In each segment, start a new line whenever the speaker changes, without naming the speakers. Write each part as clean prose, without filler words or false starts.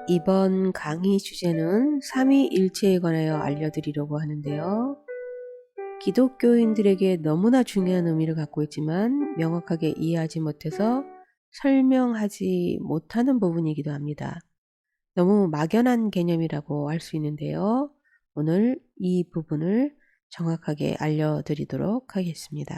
이번 강의 주제는 삼위일체에 관하여 알려드리려고 하는데요. 기독교인들에게 너무나 중요한 의미를 갖고 있지만 명확하게 이해하지 못해서 설명하지 못하는 부분이기도 합니다. 너무 막연한 개념이라고 할 수 있는데요. 오늘 이 부분을 정확하게 알려드리도록 하겠습니다.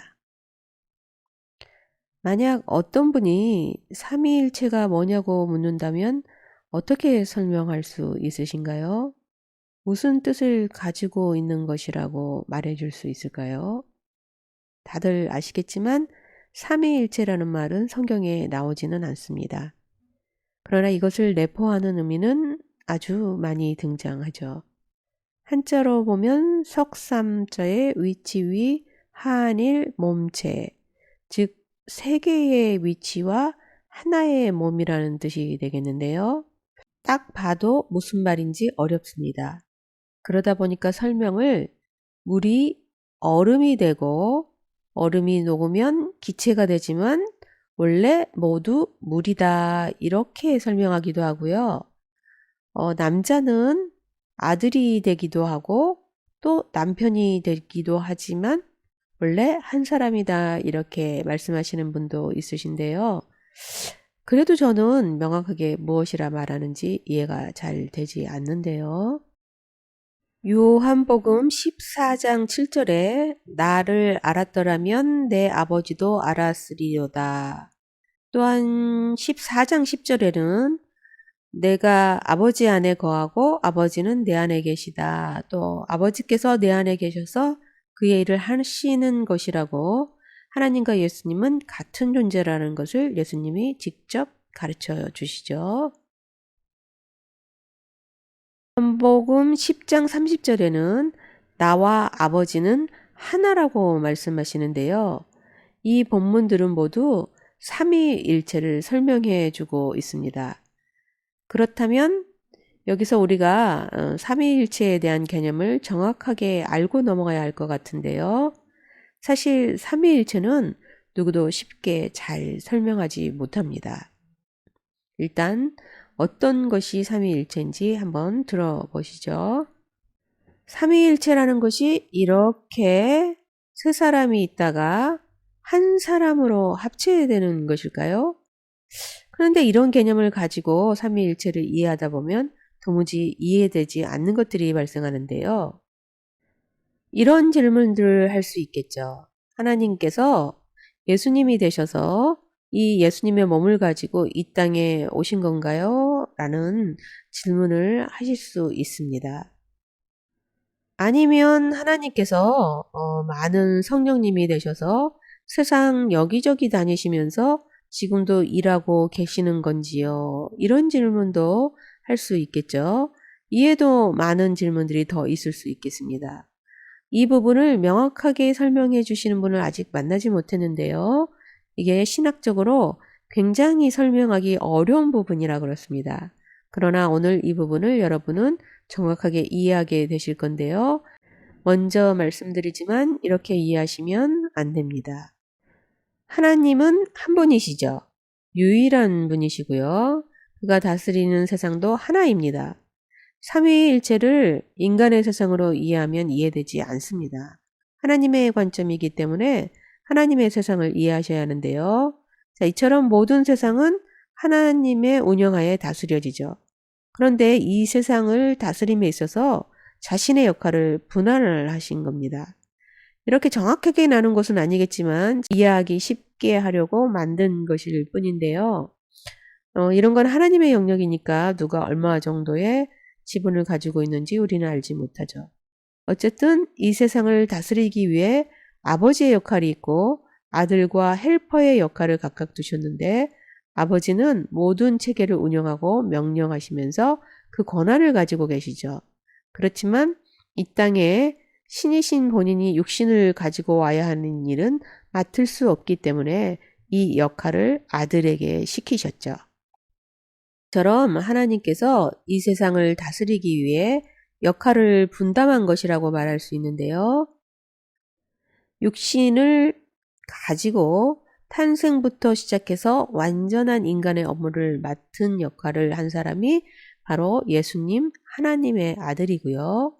만약 어떤 분이 삼위일체가 뭐냐고 묻는다면 어떻게 설명할 수 있으신가요? 무슨 뜻을 가지고 있는 것이라고 말해줄 수 있을까요? 다들 아시겠지만 삼위일체라는 말은 성경에 나오지는 않습니다. 그러나 이것을 내포하는 의미는 아주 많이 등장하죠. 한자로 보면 석삼자의 위치 위 한일 몸체, 즉 세 개의 위치와 하나의 몸이라는 뜻이 되겠는데요. 딱 봐도 무슨 말인지 어렵습니다. 그러다 보니까 설명을 물이 얼음이 되고 얼음이 녹으면 기체가 되지만 원래 모두 물이다 이렇게 설명하기도 하고요. 남자는 아들이 되기도 하고 또 남편이 되기도 하지만 원래 한 사람이다 이렇게 말씀하시는 분도 있으신데요. 그래도 저는 명확하게 무엇이라 말하는지 이해가 잘 되지 않는데요. 요한복음 14장 7절에 나를 알았더라면 내 아버지도 알았으리로다. 또한 14장 10절에는 내가 아버지 안에 거하고 아버지는 내 안에 계시다. 또 아버지께서 내 안에 계셔서 그의 일을 하시는 것이라고 하나님과 예수님은 같은 존재라는 것을 예수님이 직접 가르쳐 주시죠. 요한복음 10장 30절에는 나와 아버지는 하나라고 말씀하시는데요. 이 본문들은 모두 삼위일체를 설명해 주고 있습니다. 그렇다면 여기서 우리가 삼위일체에 대한 개념을 정확하게 알고 넘어가야 할 것 같은데요. 사실 삼위일체는 누구도 쉽게 잘 설명하지 못합니다. 일단 어떤 것이 삼위일체인지 한번 들어보시죠. 삼위일체라는 것이 이렇게 세 사람이 있다가 한 사람으로 합체되는 것일까요? 그런데 이런 개념을 가지고 삼위일체를 이해하다 보면 도무지 이해되지 않는 것들이 발생하는데요. 이런 질문들을 할 수 있겠죠. 하나님께서 예수님이 되셔서 이 예수님의 몸을 가지고 이 땅에 오신 건가요? 라는 질문을 하실 수 있습니다. 아니면 하나님께서 많은 성령님이 되셔서 세상 여기저기 다니시면서 지금도 일하고 계시는 건지요? 이런 질문도 할 수 있겠죠. 이에도 많은 질문들이 더 있을 수 있겠습니다. 이 부분을 명확하게 설명해 주시는 분을 아직 만나지 못했는데요. 이게 신학적으로 굉장히 설명하기 어려운 부분이라 그렇습니다. 그러나 오늘 이 부분을 여러분은 정확하게 이해하게 되실 건데요. 먼저 말씀드리지만 이렇게 이해하시면 안 됩니다. 하나님은 한 분이시죠. 유일한 분이시고요. 그가 다스리는 세상도 하나입니다. 삼위일체를 인간의 세상으로 이해하면 이해되지 않습니다. 하나님의 관점이기 때문에 하나님의 세상을 이해하셔야 하는데요. 자, 이처럼 모든 세상은 하나님의 운영하에 다스려지죠. 그런데 이 세상을 다스림에 있어서 자신의 역할을 분할을 하신 겁니다. 이렇게 정확하게 나눈 것은 아니겠지만 이해하기 쉽게 하려고 만든 것일 뿐인데요. 이런 건 하나님의 영역이니까 누가 얼마 정도의 지분을 가지고 있는지 우리는 알지 못하죠. 어쨌든 이 세상을 다스리기 위해 아버지의 역할이 있고 아들과 헬퍼의 역할을 각각 두셨는데 아버지는 모든 체계를 운영하고 명령하시면서 그 권한을 가지고 계시죠. 그렇지만 이 땅에 신이신 본인이 육신을 가지고 와야 하는 일은 맡을 수 없기 때문에 이 역할을 아들에게 시키셨죠. 처럼 하나님께서 이 세상을 다스리기 위해 역할을 분담한 것이라고 말할 수 있는데요. 육신을 가지고 탄생부터 시작해서 완전한 인간의 업무를 맡은 역할을 한 사람이 바로 예수님 하나님의 아들이고요.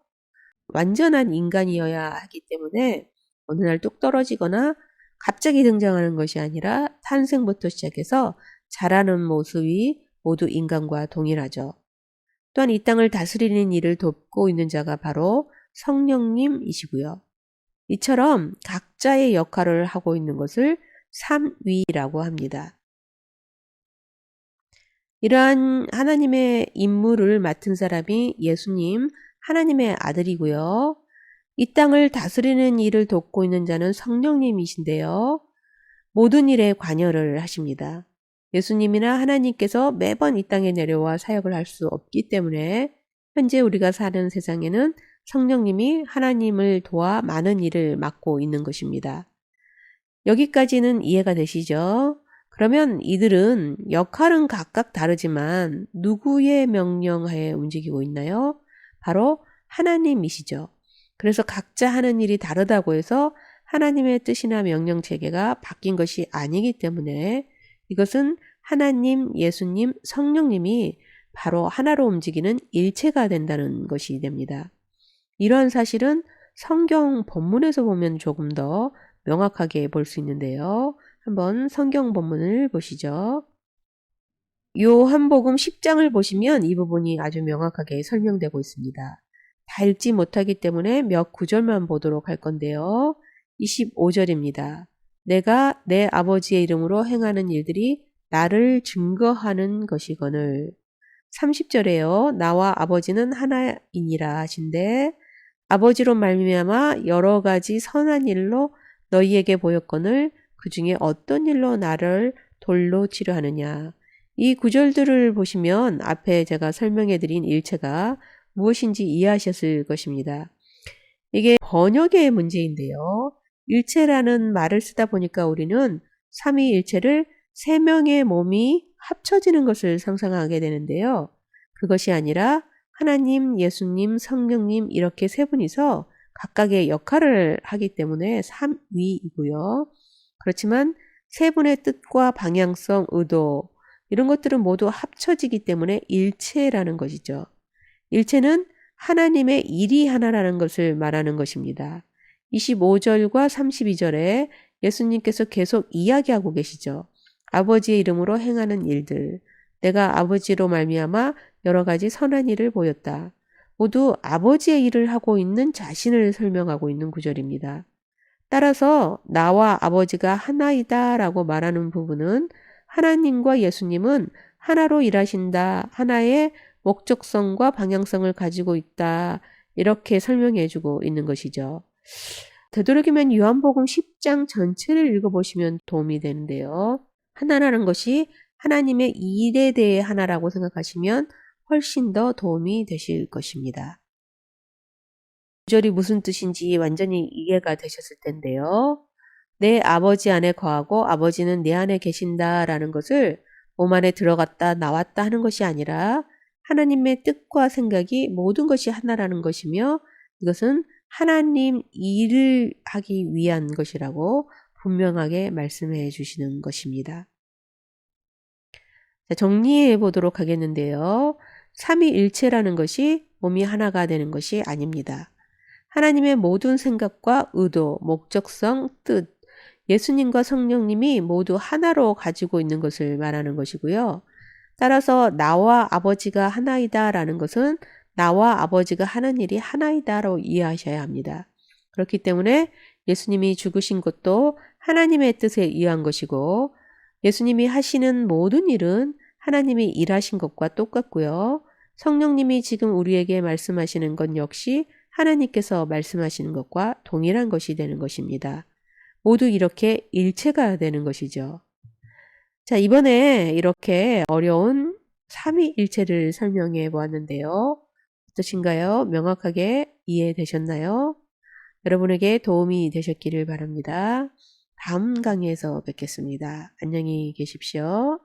완전한 인간이어야 하기 때문에 어느 날 뚝 떨어지거나 갑자기 등장하는 것이 아니라 탄생부터 시작해서 자라는 모습이 모두 인간과 동일하죠. 또한 이 땅을 다스리는 일을 돕고 있는 자가 바로 성령님이시고요. 이처럼 각자의 역할을 하고 있는 것을 삼위라고 합니다. 이러한 하나님의 임무를 맡은 사람이 예수님 하나님의 아들이고요. 이 땅을 다스리는 일을 돕고 있는 자는 성령님이신데요. 모든 일에 관여를 하십니다. 예수님이나 하나님께서 매번 이 땅에 내려와 사역을 할 수 없기 때문에 현재 우리가 사는 세상에는 성령님이 하나님을 도와 많은 일을 맡고 있는 것입니다. 여기까지는 이해가 되시죠? 그러면 이들은 역할은 각각 다르지만 누구의 명령하에 움직이고 있나요? 바로 하나님이시죠. 그래서 각자 하는 일이 다르다고 해서 하나님의 뜻이나 명령 체계가 바뀐 것이 아니기 때문에 이것은 하나님, 예수님, 성령님이 바로 하나로 움직이는 일체가 된다는 것이 됩니다. 이러한 사실은 성경 본문에서 보면 조금 더 명확하게 볼 수 있는데요. 한번 성경 본문을 보시죠. 요한복음 10장을 보시면 이 부분이 아주 명확하게 설명되고 있습니다. 다 읽지 못하기 때문에 몇 구절만 보도록 할 건데요. 25절입니다. 내가 내 아버지의 이름으로 행하는 일들이 나를 증거하는 것이거늘. 30절에요. 나와 아버지는 하나이니라 하신데 아버지로 말미암아 여러 가지 선한 일로 너희에게 보였거늘 그 중에 어떤 일로 나를 돌로 치려 하느냐. 이 구절들을 보시면 앞에 제가 설명해 드린 일체가 무엇인지 이해하셨을 것입니다. 이게 번역의 문제인데요. 일체라는 말을 쓰다 보니까 우리는 삼위일체를 세 명의 몸이 합쳐지는 것을 상상하게 되는데요. 그것이 아니라 하나님, 예수님, 성령님 이렇게 세 분이서 각각의 역할을 하기 때문에 삼위이고요. 그렇지만 세 분의 뜻과 방향성, 의도 이런 것들은 모두 합쳐지기 때문에 일체라는 것이죠. 일체는 하나님의 일이 하나라는 것을 말하는 것입니다. 25절과 32절에 예수님께서 계속 이야기하고 계시죠. 아버지의 이름으로 행하는 일들, 내가 아버지로 말미암아 여러 가지 선한 일을 보였다. 모두 아버지의 일을 하고 있는 자신을 설명하고 있는 구절입니다. 따라서 나와 아버지가 하나이다 라고 말하는 부분은 하나님과 예수님은 하나로 일하신다, 하나의 목적성과 방향성을 가지고 있다 이렇게 설명해 주고 있는 것이죠. 되도록이면 요한복음 10장 전체를 읽어보시면 도움이 되는데요. 하나라는 것이 하나님의 일에 대해 하나라고 생각하시면 훨씬 더 도움이 되실 것입니다. 구절이 무슨 뜻인지 완전히 이해가 되셨을 텐데요. 내 아버지 안에 거하고 아버지는 내 안에 계신다라는 것을 몸 안에 들어갔다 나왔다 하는 것이 아니라 하나님의 뜻과 생각이 모든 것이 하나라는 것이며 이것은 하나님 일을 하기 위한 것이라고 분명하게 말씀해 주시는 것입니다. 자, 정리해 보도록 하겠는데요. 삼위일체라는 것이 몸이 하나가 되는 것이 아닙니다. 하나님의 모든 생각과 의도, 목적성, 뜻, 예수님과 성령님이 모두 하나로 가지고 있는 것을 말하는 것이고요. 따라서 나와 아버지가 하나이다 라는 것은 나와 아버지가 하는 일이 하나이다로 이해하셔야 합니다. 그렇기 때문에 예수님이 죽으신 것도 하나님의 뜻에 의한 것이고 예수님이 하시는 모든 일은 하나님이 일하신 것과 똑같고요. 성령님이 지금 우리에게 말씀하시는 것 역시 하나님께서 말씀하시는 것과 동일한 것이 되는 것입니다. 모두 이렇게 일체가 되는 것이죠. 자, 이번에 이렇게 어려운 삼위일체를 설명해 보았는데요. 어떠신가요? 명확하게 이해되셨나요? 여러분에게 도움이 되셨기를 바랍니다. 다음 강의에서 뵙겠습니다. 안녕히 계십시오.